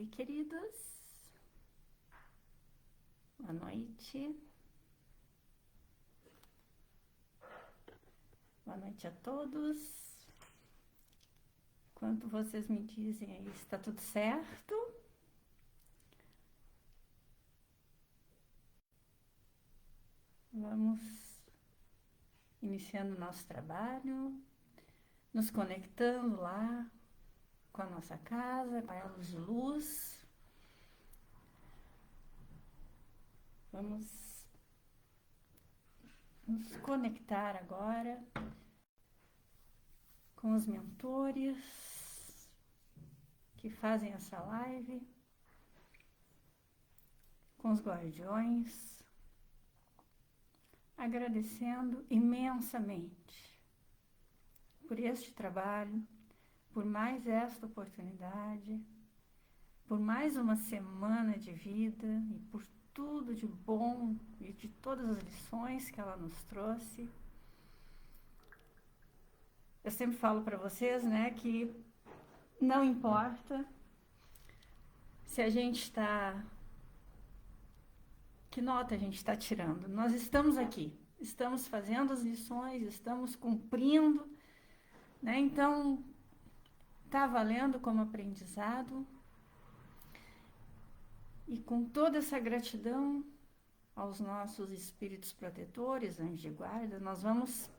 queridos. Boa noite. Boa noite a todos. Enquanto vocês me dizem aí, está tudo certo? Vamos iniciando o nosso trabalho, nos conectando lá com a nossa casa, com a luz de luz. Vamos nos conectar agora com os mentores que fazem essa live, com os guardiões, agradecendo imensamente por este trabalho, por mais esta oportunidade, por mais uma semana de vida e por tudo de bom e de todas as lições que ela nos trouxe. Eu sempre falo para vocês, né, que não importa se a gente está... Que nota a gente está tirando? Nós estamos aqui, estamos fazendo as lições, estamos cumprindo, né? Então, está valendo como aprendizado. E com toda essa gratidão aos nossos espíritos protetores, anjos de guarda, nós vamos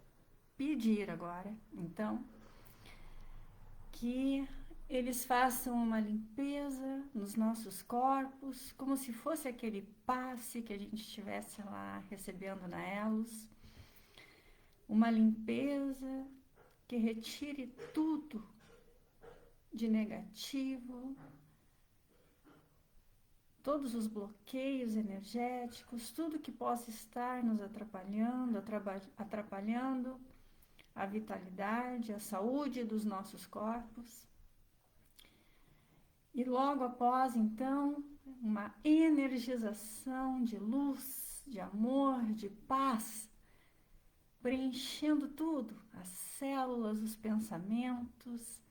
pedir agora, então, que eles façam uma limpeza nos nossos corpos, como se fosse aquele passe que a gente estivesse lá recebendo na Elos. Uma limpeza que retire tudo de negativo, todos os bloqueios energéticos, tudo que possa estar nos atrapalhando a vitalidade, a saúde dos nossos corpos. E logo após, então, uma energização de luz, de amor, de paz, preenchendo tudo, as células, os pensamentos,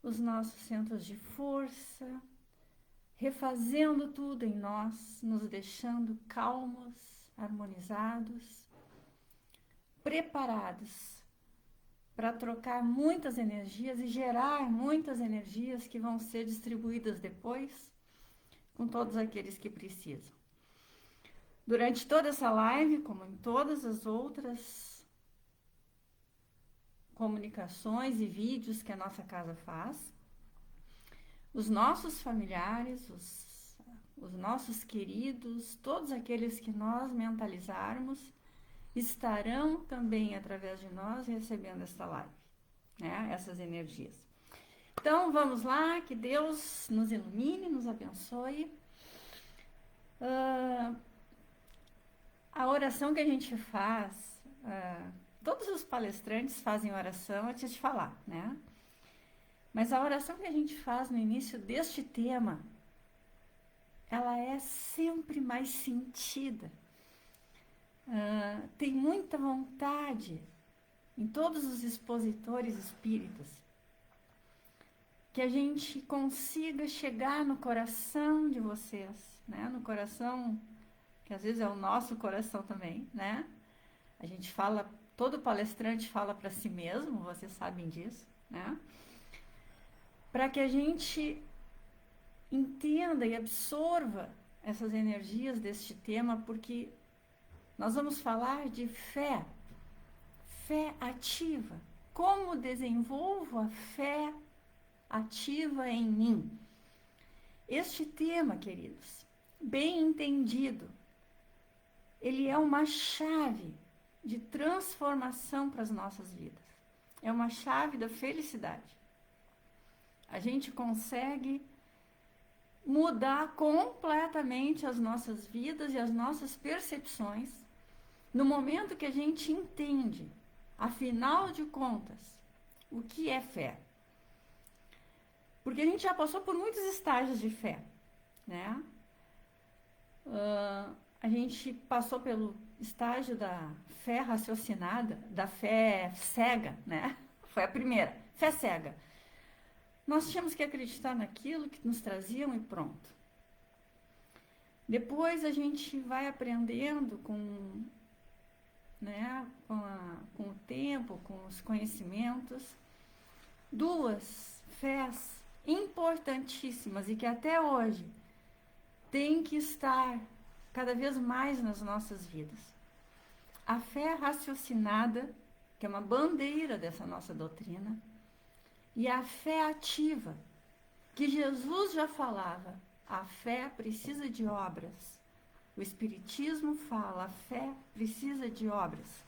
os nossos centros de força, refazendo tudo em nós, nos deixando calmos, harmonizados, preparados para trocar muitas energias e gerar muitas energias que vão ser distribuídas depois com todos aqueles que precisam. Durante toda essa live, como em todas as outras comunicações e vídeos que a nossa casa faz, os nossos familiares, os nossos queridos, todos aqueles que nós mentalizarmos, estarão também, através de nós, recebendo esta live, né? Essas energias. Então, vamos lá, que Deus nos ilumine, nos abençoe. A oração que a gente faz, todos os palestrantes fazem oração antes de falar, né? Mas a oração que a gente faz no início deste tema, ela é sempre mais sentida. Tem muita vontade em todos os expositores espíritas que a gente consiga chegar no coração de vocês, né? No coração, que às vezes é o nosso coração também, né? A gente fala, todo palestrante fala para si mesmo, vocês sabem disso, né? Para que a gente entenda e absorva essas energias deste tema, porque nós vamos falar de fé, fé ativa. Como desenvolvo a fé ativa em mim? Este tema, queridos, bem entendido, ele é uma chave de transformação para as nossas vidas. É uma chave da felicidade. A gente consegue mudar completamente as nossas vidas e as nossas percepções no momento que a gente entende, afinal de contas, o que é fé. Porque a gente já passou por muitos estágios de fé, né? A gente passou pelo estágio da fé raciocinada, da fé cega, né? Foi a primeira, fé cega. nós tínhamos que acreditar naquilo que nos traziam e pronto. Depois a gente vai aprendendo né, com o tempo, com os conhecimentos, duas fés importantíssimas e que até hoje tem que estar cada vez mais nas nossas vidas. A fé raciocinada, que é uma bandeira dessa nossa doutrina, e a fé ativa, que Jesus já falava, a fé precisa de obras. O Espiritismo fala, a fé precisa de obras.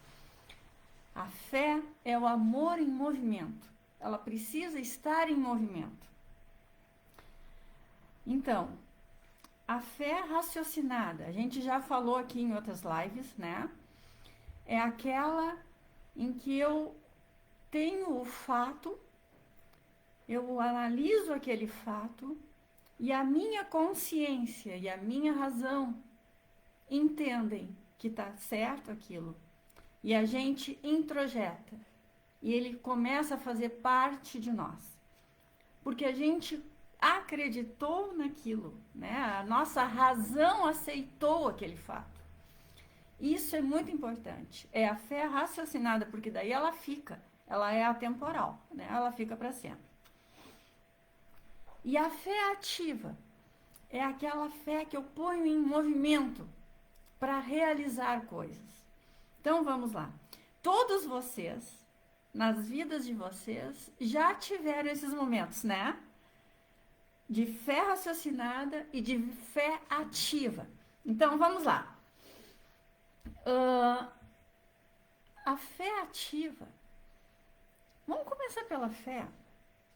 A fé é o amor em movimento. Ela precisa estar em movimento. Então, a fé raciocinada, a gente já falou aqui em outras lives, né? É aquela em que eu tenho o fato, eu analiso aquele fato e a minha consciência e a minha razão entendem que está certo aquilo. E a gente introjeta. E ele começa a fazer parte de nós. Porque a gente acreditou naquilo, né? A nossa razão aceitou aquele fato. Isso é muito importante. É a fé raciocinada, porque daí ela fica. Ela é atemporal, né? Ela fica para sempre. E a fé ativa é aquela fé que eu ponho em movimento para realizar coisas. Então vamos lá. Todos vocês, nas vidas de vocês, já tiveram esses momentos, né? De fé raciocinada e de fé ativa. Então vamos lá. A fé ativa. Vamos começar pela fé.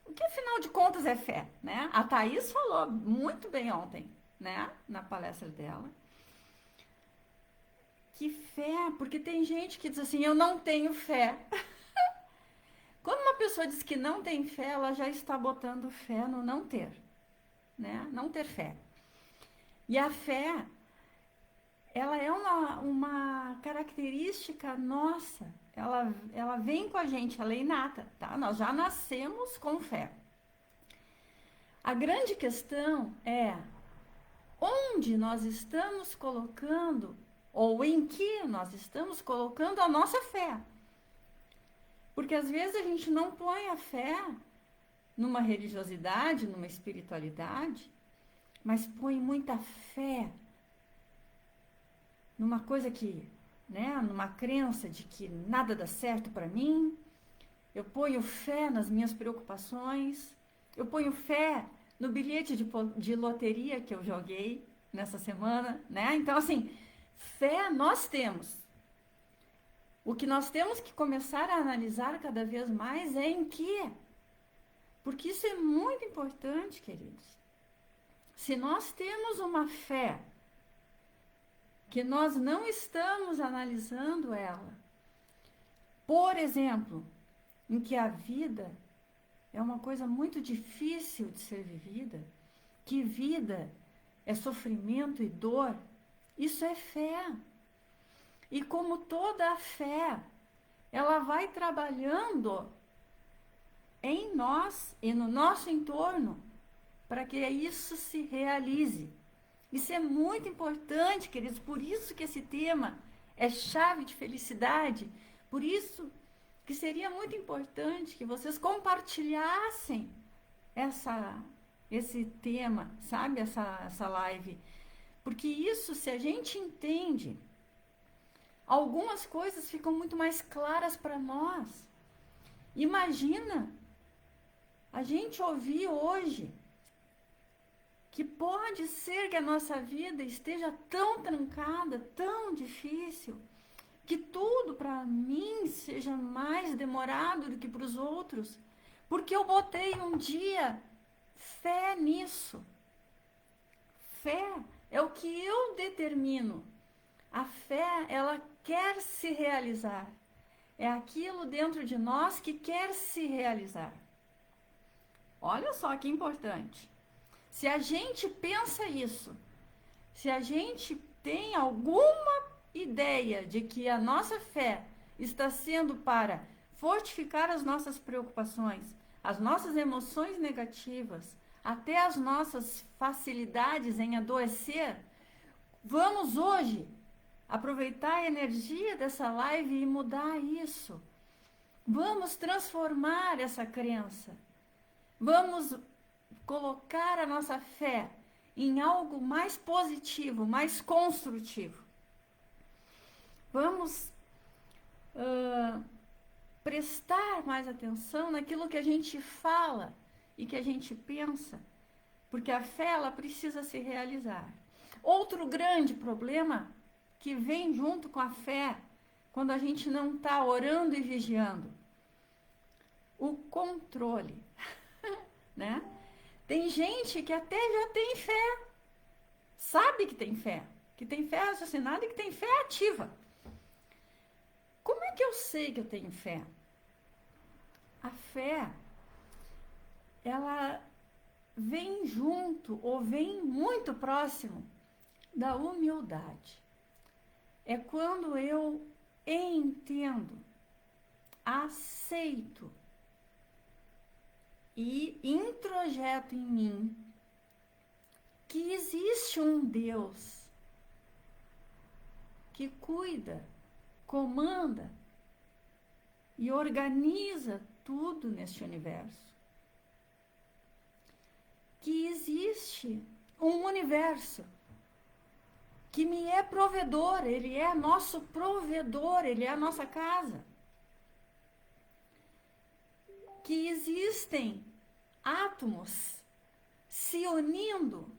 O que afinal de contas é fé, né? A Thaís falou muito bem ontem, né? Na palestra dela. Que fé, porque tem gente que diz assim, eu não tenho fé. Quando uma pessoa diz que não tem fé, ela já está botando fé no não ter, né? Não ter fé. E a fé, ela é uma característica nossa. Ela vem com a gente, ela é inata, tá? Nós já nascemos com fé. A grande questão é onde nós estamos colocando ou em que nós estamos colocando a nossa fé. Porque às vezes a gente não põe a fé numa religiosidade, numa espiritualidade, mas põe muita fé numa coisa que, né, numa crença de que nada dá certo para mim. Eu ponho fé nas minhas preocupações. Eu ponho fé no bilhete de loteria que eu joguei nessa semana, né? Então, assim, fé nós temos. O que nós temos que começar a analisar cada vez mais é em quê? Porque isso é muito importante, queridos. Se nós temos uma fé que nós não estamos analisando ela, por exemplo, em que a vida é uma coisa muito difícil de ser vivida, que vida é sofrimento e dor, isso é fé. E como toda a fé, ela vai trabalhando em nós e no nosso entorno para que isso se realize. Isso é muito importante, queridos, por isso que esse tema é chave de felicidade, por isso que seria muito importante que vocês compartilhassem esse tema, sabe, essa live, porque isso, se a gente entende, algumas coisas ficam muito mais claras para nós. Imagina a gente ouvir hoje que pode ser que a nossa vida esteja tão trancada, tão difícil, que tudo para mim seja mais demorado do que para os outros, porque eu botei um dia fé nisso. Fé é o que eu determino. A fé, ela quer se realizar. É aquilo dentro de nós que quer se realizar. Olha só que importante. Se a gente pensa isso, se a gente tem alguma ideia de que a nossa fé está sendo para fortificar as nossas preocupações, as nossas emoções negativas, até as nossas facilidades em adoecer, vamos hoje aproveitar a energia dessa live e mudar isso. Vamos transformar essa crença. Vamos colocar a nossa fé em algo mais positivo, mais construtivo. Vamos prestar mais atenção naquilo que a gente fala e que a gente pensa, porque a fé ela precisa se realizar. Outro grande problema que vem junto com a fé, quando a gente não está orando e vigiando, o controle, né? Tem gente que até já tem fé, sabe que tem fé raciocinada e que tem fé ativa. Como é que eu sei que eu tenho fé? A fé, ela vem junto ou vem muito próximo da humildade. É quando eu entendo, aceito e introjeto em mim que existe um Deus que cuida, comanda e organiza tudo neste universo. Que existe um universo que me é provedor, ele é nosso provedor, ele é a nossa casa. Que existem átomos se unindo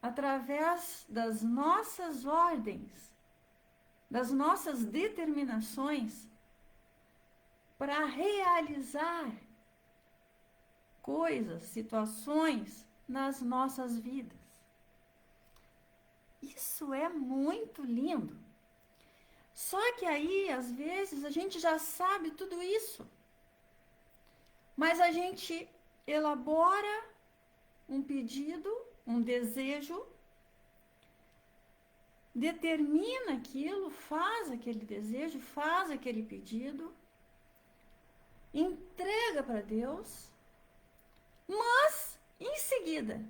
através das nossas ordens, das nossas determinações, para realizar coisas, situações nas nossas vidas. Isso é muito lindo. Só que aí, às vezes, a gente já sabe tudo isso, mas a gente elabora um pedido, um desejo, determina aquilo, faz aquele desejo, faz aquele pedido, entrega para Deus, mas em seguida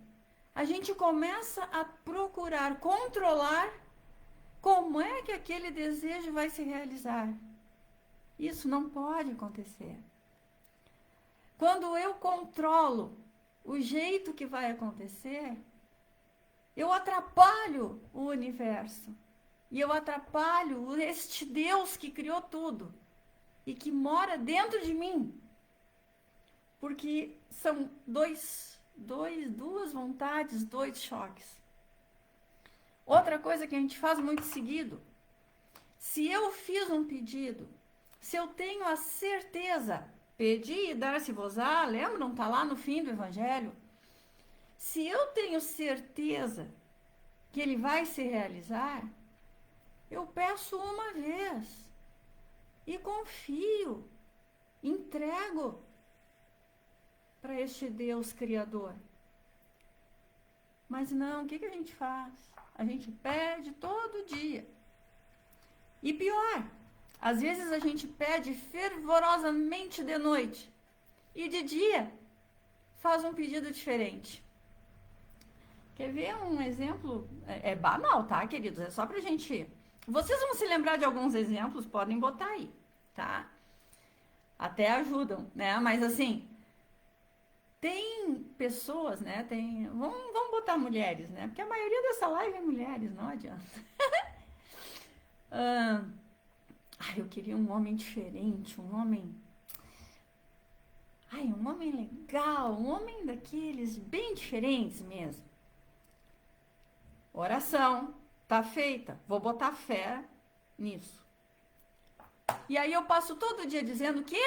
a gente começa a procurar controlar como é que aquele desejo vai se realizar. Isso não pode acontecer. Quando eu controlo o jeito que vai acontecer, eu atrapalho o universo. E eu atrapalho este Deus que criou tudo e que mora dentro de mim. Porque são duas vontades, dois choques. Outra coisa que a gente faz muito seguido, se eu fiz um pedido, se eu tenho a certeza, pedir e dar-se-vos-á, lembram? Está lá no fim do Evangelho. Se eu tenho certeza que ele vai se realizar, eu peço uma vez e confio, entrego para este Deus Criador. Mas não, o que a gente faz? A gente pede todo dia. E pior, às vezes a gente pede fervorosamente de noite e de dia faz um pedido diferente. Quer ver um exemplo? É banal, tá, queridos? É só pra gente... Vocês vão se lembrar de alguns exemplos, podem botar aí, tá? Até ajudam, né? Mas assim, tem pessoas, né? Vamos botar mulheres, né? Porque a maioria dessa live é mulheres, não adianta. Eu queria um homem diferente, um homem legal, um homem daqueles bem diferentes mesmo. Oração, tá feita, vou botar fé nisso. E aí eu passo todo dia dizendo que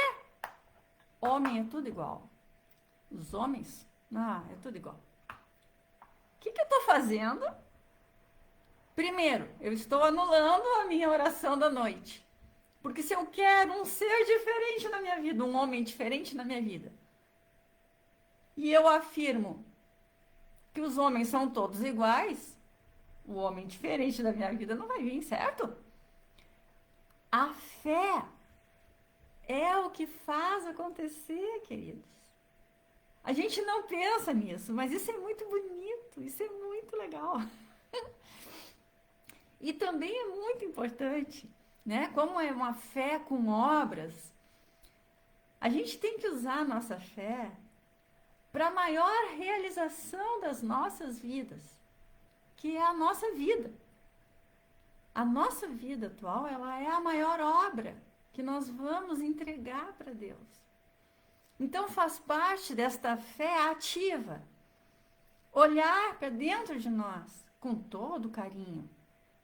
homem é tudo igual. Os homens, é tudo igual. O que eu tô fazendo? Primeiro, eu estou anulando a minha oração da noite. Porque se eu quero um ser diferente na minha vida, um homem diferente na minha vida, e eu afirmo que os homens são todos iguais, o homem diferente da minha vida não vai vir, certo? A fé é o que faz acontecer, queridos. A gente não pensa nisso, mas isso é muito bonito, isso é muito legal. E também é muito importante, né? Como é uma fé com obras, a gente tem que usar a nossa fé para a maior realização das nossas vidas, que é a nossa vida. A nossa vida atual, ela é a maior obra que nós vamos entregar para Deus. Então faz parte desta fé ativa, olhar para dentro de nós com todo carinho,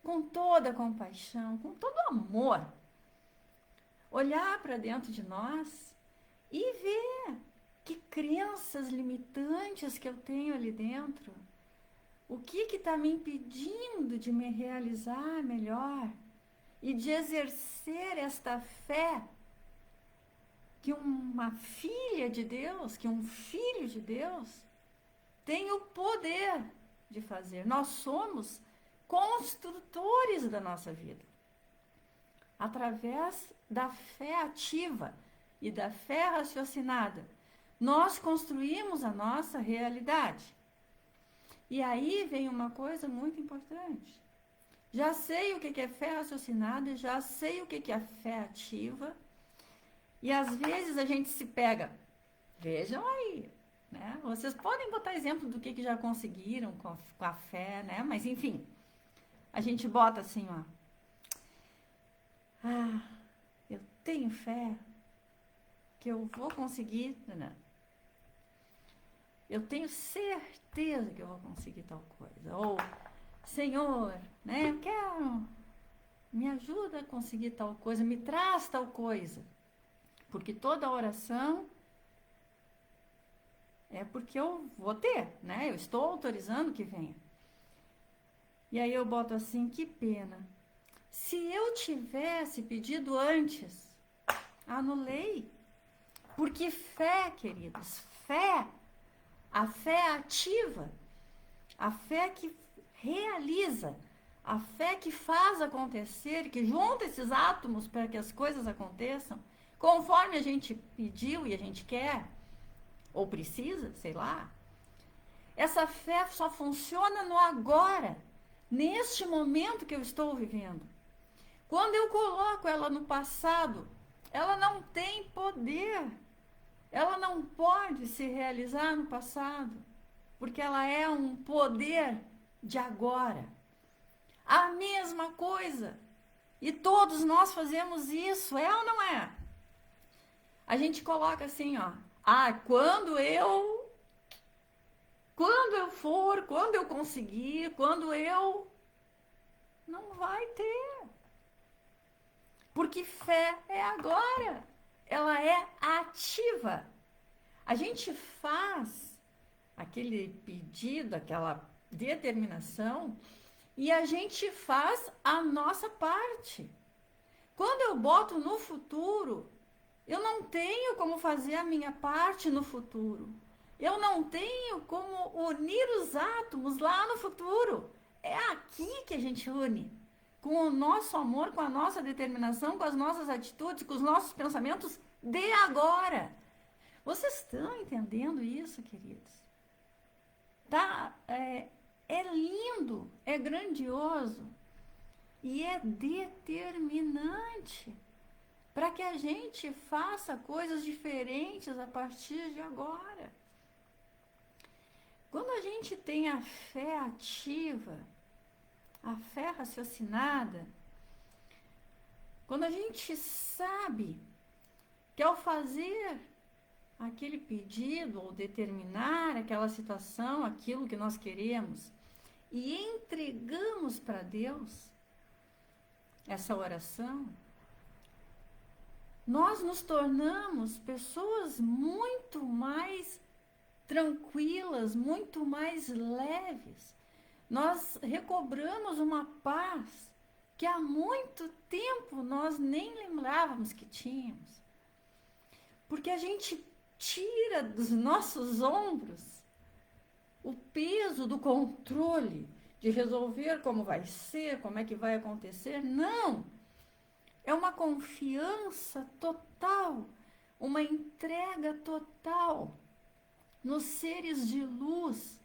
com toda compaixão, com todo amor. Olhar para dentro de nós e ver que crenças limitantes que eu tenho ali dentro. O que está me impedindo de me realizar melhor e de exercer esta fé que uma filha de Deus, que um filho de Deus tem o poder de fazer. Nós somos construtores da nossa vida. Através da fé ativa e da fé raciocinada, nós construímos a nossa realidade. E aí vem uma coisa muito importante. Já sei o que é fé raciocinada, já sei o que é fé ativa, e às vezes a gente se pega. Vejam aí, né? Vocês podem botar exemplo do que já conseguiram com a fé, né? Mas enfim, a gente bota assim, ó. Ah, eu tenho fé que eu vou conseguir, né? Eu tenho certeza que eu vou conseguir tal coisa. Ou, Senhor, né? Eu quero, me ajuda a conseguir tal coisa, me traz tal coisa. Porque toda oração é porque eu vou ter, né? Eu estou autorizando que venha. E aí eu boto assim, que pena. Se eu tivesse pedido antes, anulei. Porque fé, queridos, fé, a fé ativa, a fé que realiza, a fé que faz acontecer, que junta esses átomos para que as coisas aconteçam, conforme a gente pediu e a gente quer, ou precisa, sei lá. Essa fé só funciona no agora, neste momento que eu estou vivendo. Quando eu coloco ela no passado, ela não tem poder. Ela não pode se realizar no passado, porque ela é um poder de agora. A mesma coisa. E todos nós fazemos isso, é ou não é? A gente coloca assim, ó. Ah, quando eu for, quando eu conseguir, quando eu... Não vai ter. Porque fé é agora. Ela é ativa. A gente faz aquele pedido, aquela determinação, e a gente faz a nossa parte. Quando eu boto no futuro, eu não tenho como fazer a minha parte no futuro. Eu não tenho como unir os átomos lá no futuro. É aqui que a gente une. Com o nosso amor, com a nossa determinação, com as nossas atitudes, com os nossos pensamentos de agora. Vocês estão entendendo isso, queridos? Tá? É lindo, é grandioso e é determinante para que a gente faça coisas diferentes a partir de agora. Quando a gente tem a fé ativa, a fé raciocinada, quando a gente sabe que ao fazer aquele pedido ou determinar aquela situação, aquilo que nós queremos, e entregamos para Deus essa oração, nós nos tornamos pessoas muito mais tranquilas, muito mais leves. Nós recobramos uma paz que há muito tempo nós nem lembrávamos que tínhamos. Porque a gente tira dos nossos ombros o peso do controle, de resolver como vai ser, como é que vai acontecer. Não! É uma confiança total, uma entrega total. nos seres de luz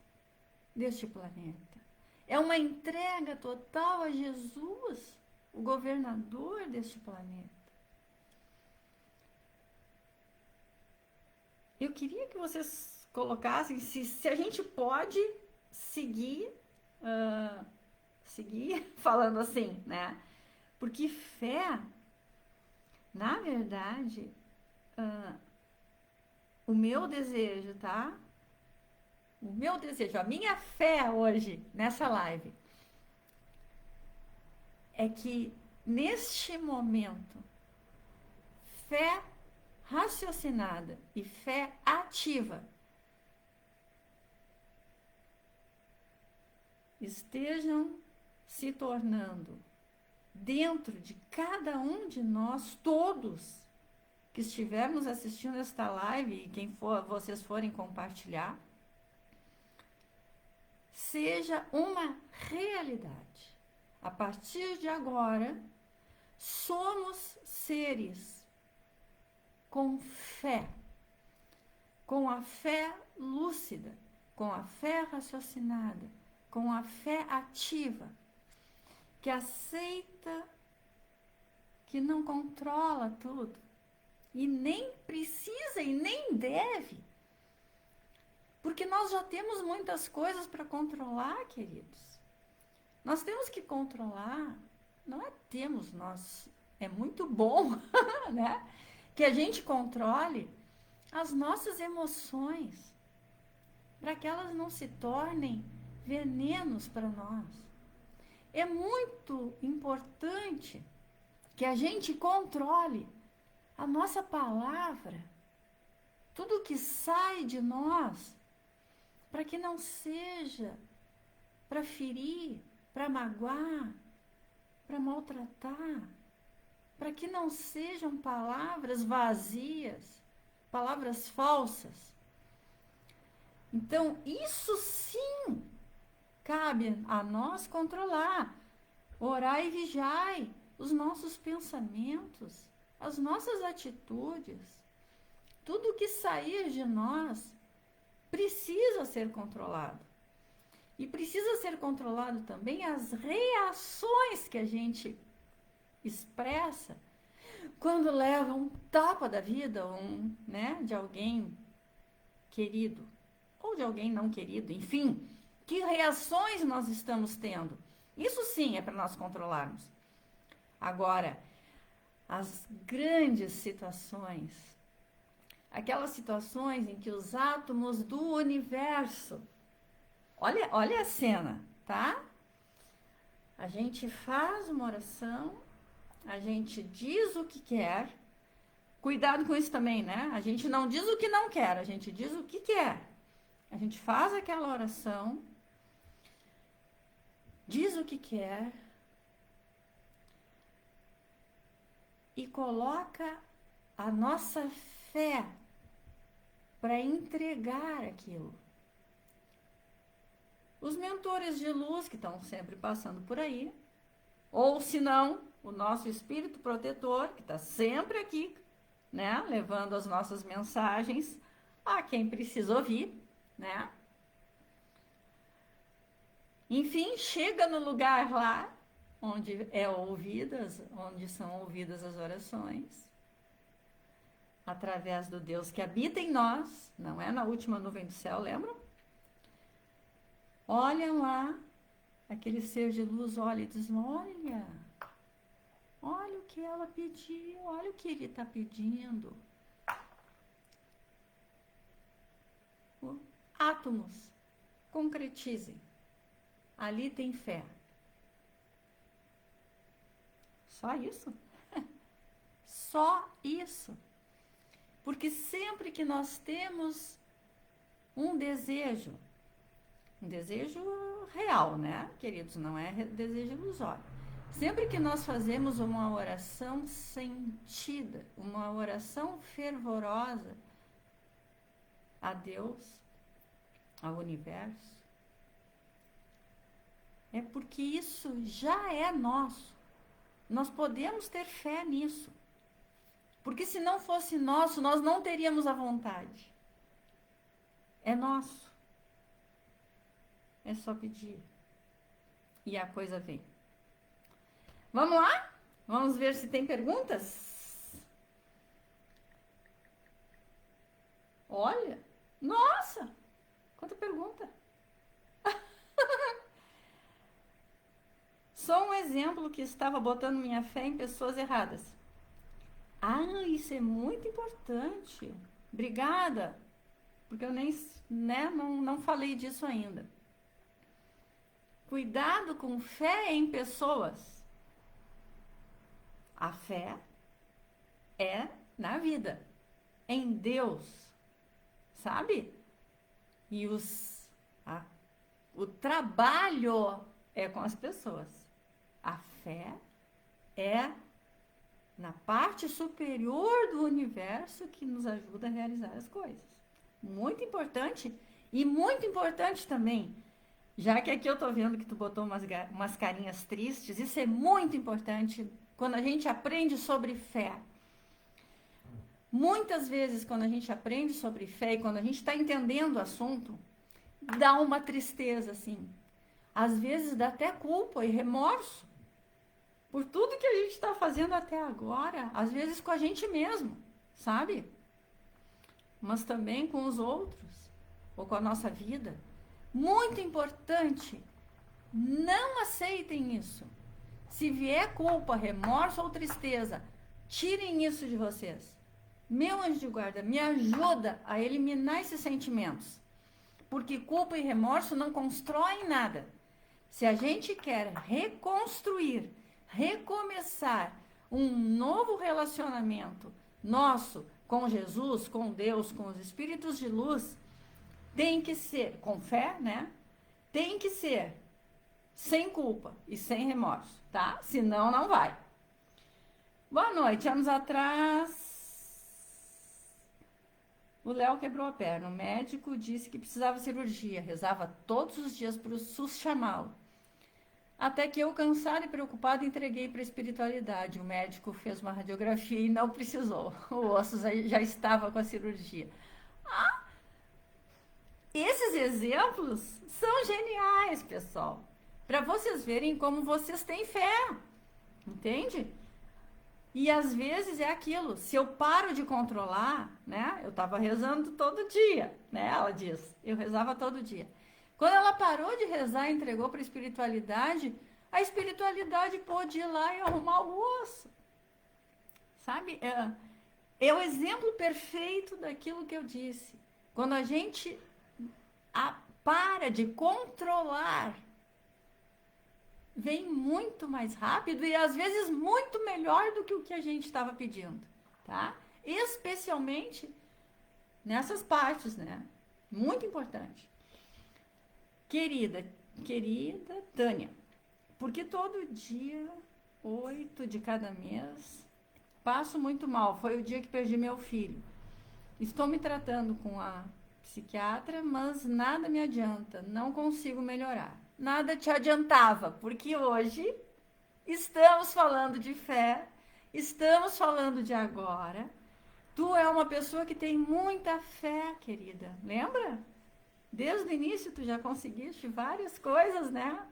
deste planeta. É uma entrega total a Jesus, o governador deste planeta. Eu queria que vocês colocassem se a gente pode seguir falando assim, né? Porque fé, na verdade, o meu desejo, tá? O meu desejo, a minha fé hoje, nessa live, é que neste momento, fé raciocinada e fé ativa estejam se tornando dentro de cada um de nós, todos que estivermos assistindo esta live e quem for, vocês forem compartilhar, seja uma realidade. A partir de agora, somos seres com fé, com a fé lúcida, com a fé raciocinada, com a fé ativa, que aceita que não controla tudo e nem precisa e nem deve, porque nós já temos muitas coisas para controlar, queridos. Nós temos que controlar, não é temos, nós, é muito bom, né? Que a gente controle as nossas emoções, para que elas não se tornem venenos para nós. É muito importante que a gente controle a nossa palavra, tudo que sai de nós, para que não seja para ferir, para magoar, para maltratar, para que não sejam palavras vazias, palavras falsas. Então, isso sim cabe a nós controlar. Orai e vigiai os nossos pensamentos, as nossas atitudes. Tudo que sair de nós precisa ser controlado. E precisa ser controlado também as reações que a gente expressa quando leva um tapa da vida, né, de alguém querido, ou de alguém não querido, enfim. Que reações nós estamos tendo? Isso sim é para nós controlarmos. Agora, as grandes situações, aquelas situações em que os átomos do universo, olha a cena, tá? A gente faz uma oração, a gente diz o que quer, cuidado com isso também, né? A gente não diz o que não quer, a gente diz o que quer. A gente faz aquela oração, diz o que quer e coloca a nossa fé para entregar aquilo. Os mentores de luz que estão sempre passando por aí, ou se não, o nosso espírito protetor que está sempre aqui, né, levando as nossas mensagens a quem precisa ouvir, né? Enfim, chega no lugar lá onde onde são ouvidas as orações, através do Deus que habita em nós, não é na última nuvem do céu, lembram? Olham lá, aquele ser de luz olha e diz, olha o que ela pediu, olha o que ele está pedindo. Átomos, concretizem. Ali tem fé. Só isso? Só isso. Porque sempre que nós temos um desejo real, né, queridos? Não é desejo ilusório. Sempre que nós fazemos uma oração sentida, uma oração fervorosa a Deus, ao universo, é porque isso já é nosso. Nós podemos ter fé nisso. Porque se não fosse nosso, nós não teríamos a vontade. É nosso. É só pedir. E a coisa vem. Vamos lá? Vamos ver se tem perguntas? Olha, nossa, quanta pergunta. Só um exemplo que estava botando minha fé em pessoas erradas. Ah, isso é muito importante. Obrigada, porque eu nem, né, não falei disso ainda. Cuidado com fé em pessoas. A fé é na vida, em Deus, sabe? E o trabalho é com as pessoas. A fé é na parte superior do universo que nos ajuda a realizar as coisas. Muito importante. E muito importante também, já que aqui eu tô vendo que tu botou umas carinhas tristes, isso é muito importante quando a gente aprende sobre fé. Muitas vezes, quando a gente aprende sobre fé e quando a gente está entendendo o assunto, dá uma tristeza, assim. Às vezes dá até culpa e remorso por tudo que a gente está fazendo até agora, às vezes com a gente mesmo, sabe? Mas também com os outros, ou com a nossa vida. Muito importante, não aceitem isso. Se vier culpa, remorso ou tristeza, tirem isso de vocês. Meu anjo de guarda, me ajuda a eliminar esses sentimentos. Porque culpa e remorso não constroem nada. Se a gente quer reconstruir, recomeçar um novo relacionamento nosso com Jesus, com Deus, com os espíritos de luz, tem que ser, com fé, né? Tem que ser sem culpa e sem remorso, tá? Senão não vai. Boa noite. Anos atrás, o Léo quebrou a perna. O médico disse que precisava de cirurgia. Rezava todos os dias para o SUS chamá-lo. Até que eu, cansada e preocupada, entreguei para a espiritualidade. O médico fez uma radiografia e não precisou. O osso já estava com a cirurgia. Ah, esses exemplos são geniais, pessoal. Para vocês verem como vocês têm fé. Entende? E às vezes é aquilo, se eu paro de controlar, né? Eu estava rezando todo dia, né? Ela diz, eu rezava todo dia. Quando ela parou de rezar e entregou para a espiritualidade pôde ir lá e arrumar o osso. Sabe? É o exemplo perfeito daquilo que eu disse. Quando a gente para de controlar, vem muito mais rápido e às vezes muito melhor do que o que a gente estava pedindo, tá? Especialmente nessas partes, né? Muito importante. Querida Tânia, porque todo dia, 8 de cada mês, passo muito mal. Foi o dia que perdi meu filho. Estou me tratando com a psiquiatra, mas nada me adianta. Não consigo melhorar. Nada te adiantava, porque hoje estamos falando de fé, estamos falando de agora. Tu é uma pessoa que tem muita fé, querida. Lembra? Desde o início tu já conseguiste várias coisas, né?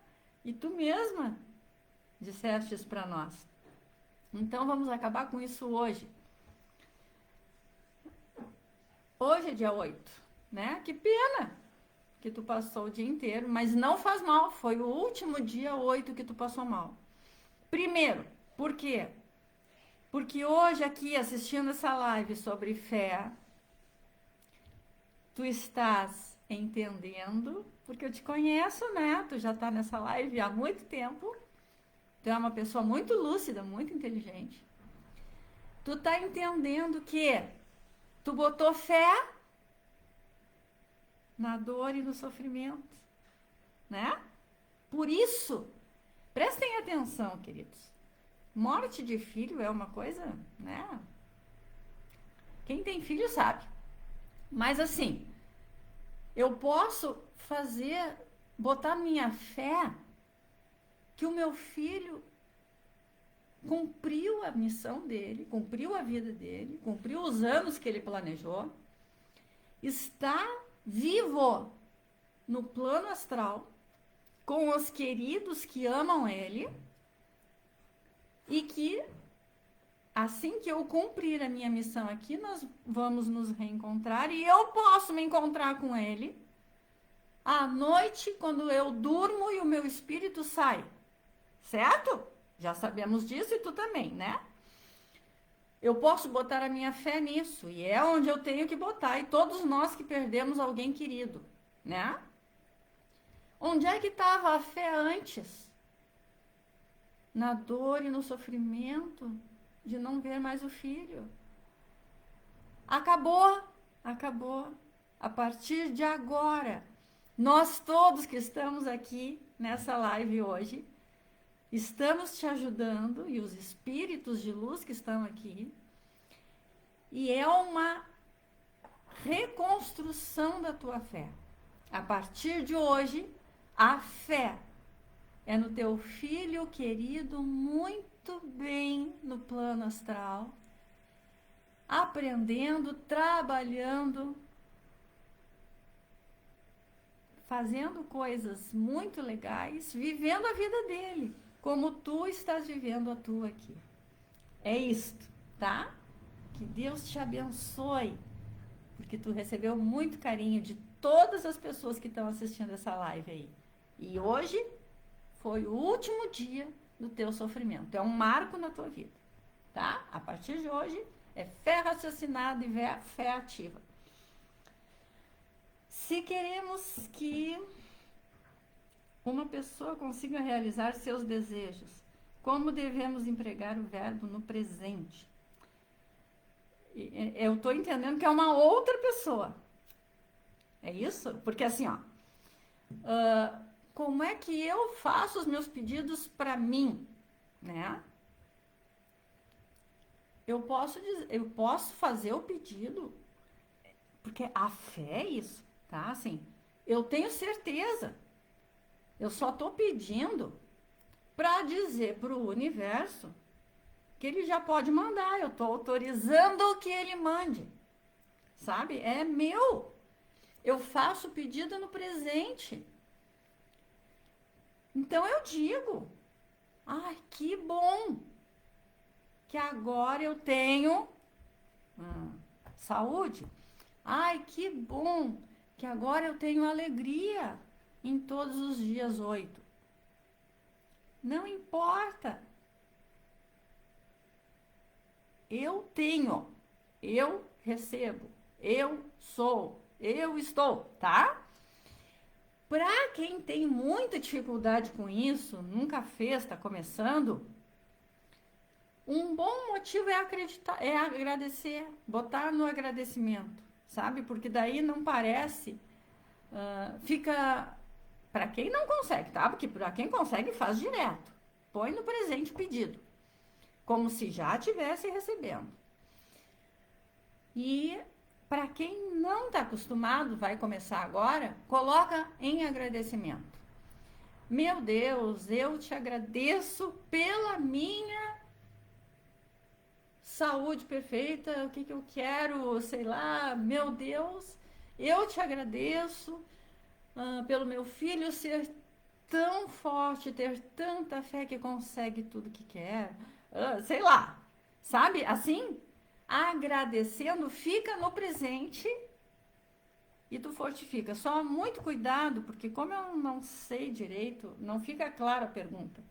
E tu mesma disseste isso para nós. Então vamos acabar com isso hoje. Hoje é dia 8, né? Que pena que tu passou o dia inteiro, mas não faz mal, foi o último dia 8 que tu passou mal. Primeiro, por quê? Porque hoje aqui, assistindo essa live sobre fé, tu estás entendendo, porque eu te conheço, né? Tu já tá nessa live há muito tempo, tu é uma pessoa muito lúcida, muito inteligente. Tu tá entendendo que tu botou fé na dor e no sofrimento, né? Por isso, prestem atenção, queridos. Morte de filho é uma coisa, né? Quem tem filho sabe. Mas assim, eu posso botar minha fé que o meu filho cumpriu a missão dele, cumpriu a vida dele, cumpriu os anos que ele planejou, está vivo no plano astral com os queridos que amam ele e que assim que eu cumprir a minha missão aqui, nós vamos nos reencontrar e eu posso me encontrar com ele à noite, quando eu durmo e o meu espírito sai. Certo? Já sabemos disso e tu também, né? Eu posso botar a minha fé nisso e é onde eu tenho que botar. E todos nós que perdemos alguém querido, né? Onde é que estava a fé antes? Na dor e no sofrimento de não ver mais o filho. Acabou, acabou. A partir de agora, nós todos que estamos aqui nessa live hoje, estamos te ajudando e os espíritos de luz que estão aqui. E é uma reconstrução da tua fé. A partir de hoje, a fé é no teu filho querido, muito bem no plano astral, aprendendo, trabalhando, fazendo coisas muito legais, vivendo a vida dele, como tu estás vivendo a tua aqui. É isto, tá? Que Deus te abençoe, porque tu recebeu muito carinho de todas as pessoas que estão assistindo essa live aí. E hoje foi o último dia do teu sofrimento. É um marco na tua vida, tá? A partir de hoje, é fé raciocinada e fé ativa. Se queremos que uma pessoa consiga realizar seus desejos, como devemos empregar o verbo no presente? Eu estou entendendo que é uma outra pessoa. É isso? Porque assim, ó, como é que eu faço os meus pedidos para mim, né? Eu posso fazer o pedido, porque a fé é isso, tá? Assim, eu tenho certeza. Eu só estou pedindo para dizer para o universo que ele já pode mandar. Eu estou autorizando que ele mande, sabe? É meu. Eu faço o pedido no presente. Então eu digo, ai, que bom que agora eu tenho saúde. Ai, que bom que agora eu tenho alegria em todos os dias 8. Não importa. Eu tenho, eu recebo, eu sou, eu estou, tá? Para quem tem muita dificuldade com isso, nunca fez, está começando, um bom motivo é acreditar, é agradecer, botar no agradecimento, sabe? Porque daí não parece, fica, para quem não consegue, tá? Porque para quem consegue faz direto, põe no presente pedido, como se já estivesse recebendo. E para quem não está acostumado, vai começar agora, coloca em agradecimento. Meu Deus, eu te agradeço pela minha saúde perfeita, o que eu quero, sei lá, meu Deus, eu te agradeço pelo meu filho ser tão forte, ter tanta fé que consegue tudo que quer, sei lá, sabe, assim, agradecendo, fica no presente e tu fortifica. Só muito cuidado, porque como eu não sei direito, não fica clara a pergunta.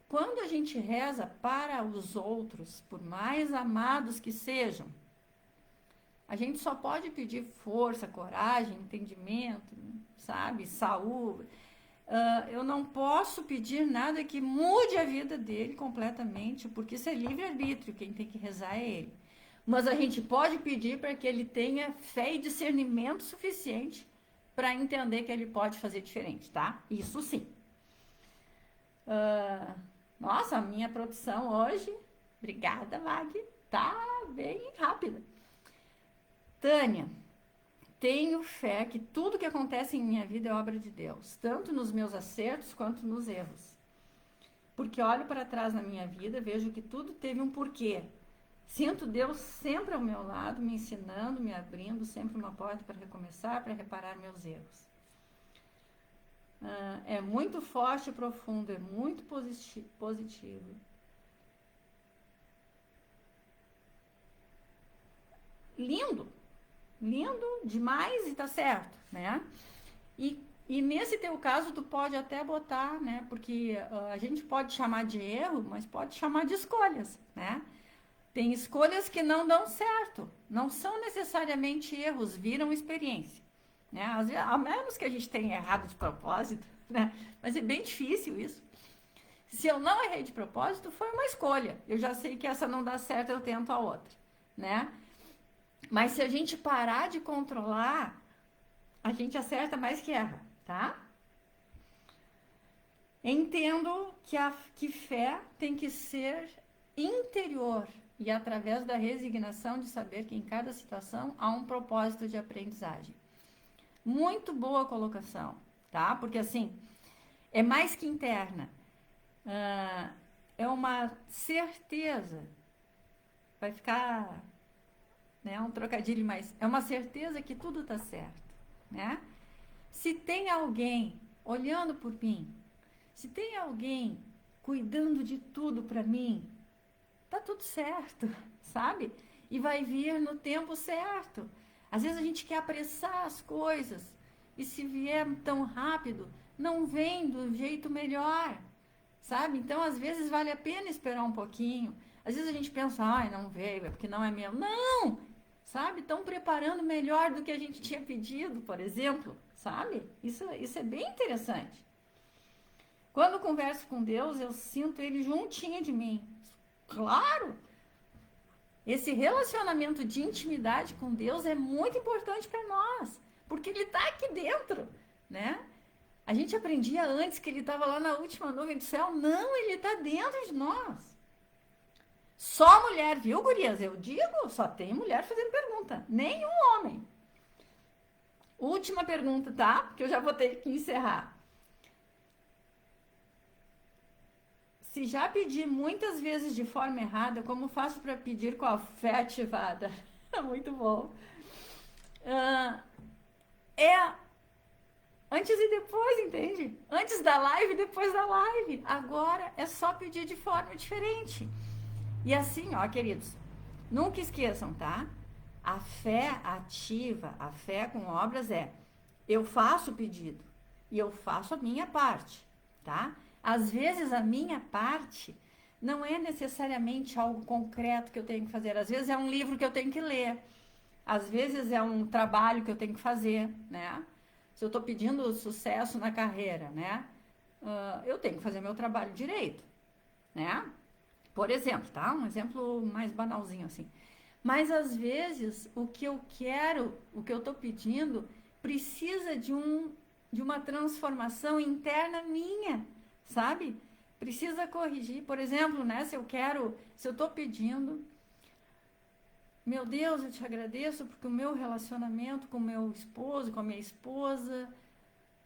Quando a gente reza para os outros, por mais amados que sejam, a gente só pode pedir força, coragem, entendimento, sabe, saúde. Eu não posso pedir nada que mude a vida dele completamente, porque isso é livre-arbítrio, quem tem que rezar é ele. Mas a gente pode pedir para que ele tenha fé e discernimento suficiente para entender que ele pode fazer diferente, tá? Isso sim. Nossa, a minha produção hoje, obrigada, Mag, tá bem rápida. Tânia, tenho fé que tudo que acontece em minha vida é obra de Deus, tanto nos meus acertos quanto nos erros. Porque olho para trás na minha vida, vejo que tudo teve um porquê. Sinto Deus sempre ao meu lado, me ensinando, me abrindo sempre uma porta para recomeçar, para reparar meus erros. É muito forte e profundo, é muito positivo. Lindo, lindo demais e tá certo, né? E nesse teu caso, tu pode até botar, né? Porque a gente pode chamar de erro, mas pode chamar de escolhas, né? Tem escolhas que não dão certo, não são necessariamente erros, viram experiência, né? Às vezes, a menos que a gente tenha errado de propósito, né? Mas é bem difícil isso. Se eu não errei de propósito, foi uma escolha. Eu já sei que essa não dá certo, eu tento a outra, né? Mas se a gente parar de controlar, a gente acerta mais que erra, tá? Entendo que fé tem que ser interior e através da resignação de saber que em cada situação há um propósito de aprendizagem. Muito boa colocação, tá? Porque assim, é mais que interna. É uma certeza. Vai ficar, né, um trocadilho, mas é uma certeza que tudo tá certo, né? Se tem alguém olhando por mim, se tem alguém cuidando de tudo para mim, tá tudo certo, sabe? E vai vir no tempo certo. Às vezes a gente quer apressar as coisas e se vier tão rápido, não vem do jeito melhor, sabe? Então, às vezes vale a pena esperar um pouquinho. Às vezes a gente pensa, ai, não veio, é porque não é meu. Não! Sabe? Estão preparando melhor do que a gente tinha pedido, por exemplo, sabe? Isso é bem interessante. Quando converso com Deus, eu sinto Ele juntinho de mim. Claro! Esse relacionamento de intimidade com Deus é muito importante para nós, porque Ele está aqui dentro, né? A gente aprendia antes que Ele estava lá na última nuvem do céu. Não, Ele está dentro de nós. Só mulher, viu, gurias? Eu digo, só tem mulher fazendo pergunta, nenhum homem. Última pergunta, tá? Porque eu já vou ter que encerrar. Se já pedi muitas vezes de forma errada, como faço para pedir com a fé ativada? Muito bom. É antes e depois, entende? Antes da live e depois da live. Agora é só pedir de forma diferente. E assim, ó, queridos, nunca esqueçam, tá? A fé ativa, a fé com obras eu faço o pedido e eu faço a minha parte, tá? Às vezes a minha parte não é necessariamente algo concreto que eu tenho que fazer. Às vezes é um livro que eu tenho que ler. Às vezes é um trabalho que eu tenho que fazer, né? Se eu estou pedindo sucesso na carreira, né? Eu tenho que fazer meu trabalho direito, né? Por exemplo, tá? Um exemplo mais banalzinho assim. Mas às vezes o que eu quero, o que eu estou pedindo, precisa de uma transformação interna minha, sabe? Precisa corrigir. Por exemplo, né? Se eu estou pedindo, meu Deus, eu te agradeço porque o meu relacionamento com o meu esposo, com a minha esposa,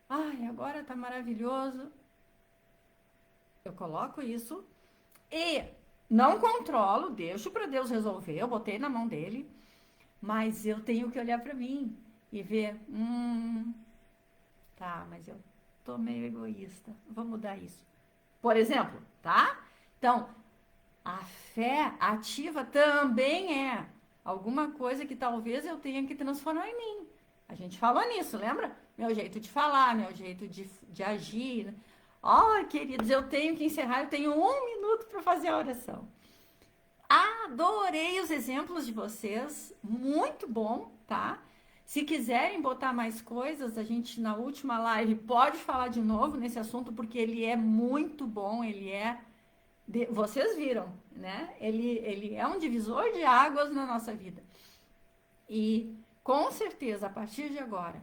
ai, agora tá maravilhoso. Eu coloco isso e não controlo, deixo para Deus resolver, eu botei na mão dele, mas eu tenho que olhar para mim e ver, tá, mas eu tô meio egoísta, vou mudar isso. Por exemplo, tá? Então, a fé ativa também é alguma coisa que talvez eu tenha que transformar em mim. A gente falou nisso, lembra? Meu jeito de falar, meu jeito de agir. Ó, queridos, eu tenho que encerrar, eu tenho 1 minuto para fazer a oração. Adorei os exemplos de vocês, muito bom, tá? Se quiserem botar mais coisas, a gente na última live pode falar de novo nesse assunto, porque ele é muito bom, vocês viram, né? Ele é um divisor de águas na nossa vida. E com certeza, a partir de agora,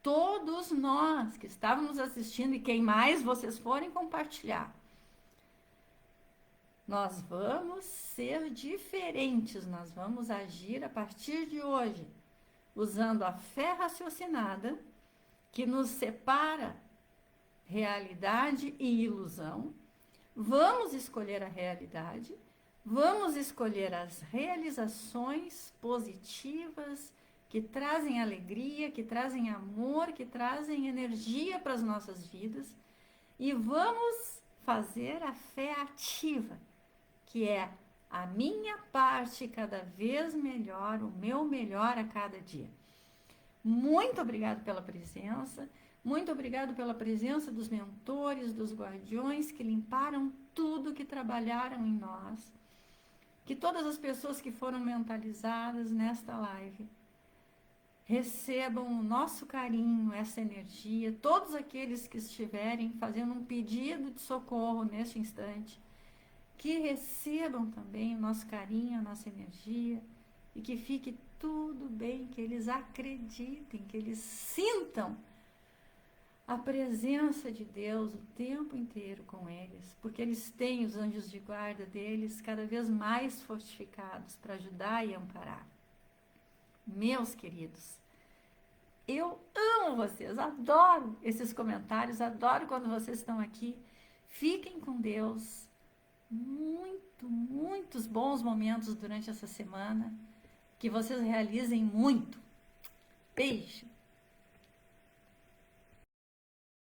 todos nós que estávamos assistindo e quem mais vocês forem compartilhar, nós vamos ser diferentes, nós vamos agir a partir de hoje, usando a fé raciocinada que nos separa realidade e ilusão. Vamos escolher a realidade, Vamos escolher as realizações positivas que trazem alegria, que trazem amor, que trazem energia para as nossas vidas e vamos fazer a fé ativa, que é a minha parte cada vez melhor, o meu melhor a cada dia. Muito obrigado pela presença. Muito obrigado pela presença dos mentores, dos guardiões que limparam tudo, que trabalharam em nós. Que todas as pessoas que foram mentalizadas nesta live recebam o nosso carinho, essa energia. Todos aqueles que estiverem fazendo um pedido de socorro neste instante, que recebam também o nosso carinho, a nossa energia e que fique tudo bem, que eles acreditem, que eles sintam a presença de Deus o tempo inteiro com eles, porque eles têm os anjos de guarda deles cada vez mais fortificados para ajudar e amparar. Meus queridos, eu amo vocês, adoro esses comentários, adoro quando vocês estão aqui. Fiquem com Deus, muitos bons momentos durante essa semana, que vocês realizem muito. Beijo!